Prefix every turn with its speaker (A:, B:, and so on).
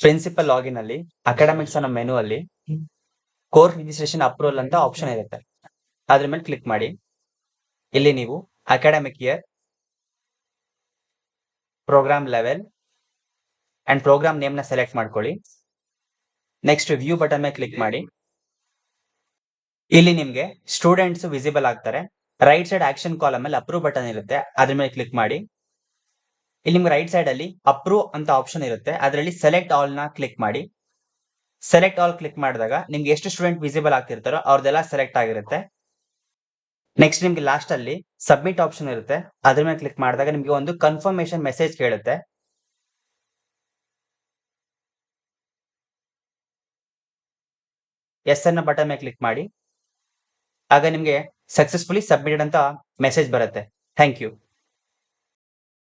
A: Principal login ಅಲ್ಲಿ academics ಅನ್ನೋ menu ಅಲ್ಲಿ ಕೋರ್ಸ್ ರಿಜಿಸ್ಟ್ರೇಷನ್ ಅಪ್ರೂವಲ್ ಅಂತ ಆಪ್ಷನ್ ಇರುತ್ತೆ. ಅದ್ರ ಮೇಲೆ ಕ್ಲಿಕ್ ಮಾಡಿ. ಇಲ್ಲಿ ನೀವು academic year, program level and program name ನ ಸೆಲೆಕ್ಟ್ ಮಾಡ್ಕೊಳ್ಳಿ. ನೆಕ್ಸ್ಟ್ ವ್ಯೂ ಬಟನ್ ಮೇಲೆ ಕ್ಲಿಕ್ ಮಾಡಿ. ಇಲ್ಲಿ ನಿಮ್ಗೆ ಸ್ಟೂಡೆಂಟ್ಸ್ ವಿಸಿಬಲ್ ಆಗ್ತಾರೆ. ರೈಟ್ ಸೈಡ್ ಆಕ್ಷನ್ ಕಾಲಮ್ ಅಲ್ಲಿ ಅಪ್ರೂವ್ ಬಟನ್ ಇರುತ್ತೆ, ಅದ್ರ ಮೇಲೆ ಕ್ಲಿಕ್ ಮಾಡಿ. ಇಲ್ಲಿ ನಿಮ್ಗೆ ರೈಟ್ ಸೈಡ್ ಅಲ್ಲಿ ಅಪ್ರೂವ್ ಅಂತ ಆಪ್ಷನ್ ಇರುತ್ತೆ, ಅದರಲ್ಲಿ ಸೆಲೆಕ್ಟ್ ಆಲ್ ನ ಕ್ಲಿಕ್ ಮಾಡಿ. ಸೆಲೆಕ್ಟ್ ಆಲ್ ಕ್ಲಿಕ್ ಮಾಡಿದಾಗ ನಿಮ್ಗೆ ಎಷ್ಟು ಸ್ಟೂಡೆಂಟ್ ವಿಸಿಬಲ್ ಆಗ್ತಿರ್ತಾರೋ ಅವ್ರದೆಲ್ಲ ಸೆಲೆಕ್ಟ್ ಆಗಿರುತ್ತೆ. ನೆಕ್ಸ್ಟ್ ನಿಮ್ಗೆ ಲಾಸ್ಟ್ ಅಲ್ಲಿ ಸಬ್ಮಿಟ್ ಆಪ್ಷನ್ ಇರುತ್ತೆ, ಅದ್ರ ಮೇಲೆ ಕ್ಲಿಕ್ ಮಾಡಿದಾಗ ನಿಮ್ಗೆ ಒಂದು ಕನ್ಫರ್ಮೇಶನ್ ಮೆಸೇಜ್ ಕೇಳುತ್ತೆ. ಎಸ್ ಅನ್ನ ಬಟನ್ ಮೇಲೆ ಕ್ಲಿಕ್ ಮಾಡಿ. ಆಗ ನಿಮ್ಗೆ ಸಕ್ಸಸ್ಫುಲಿ ಸಬ್ಮಿಟೆಡ್ ಅಂತ ಮೆಸೇಜ್ ಬರುತ್ತೆ. Thank you.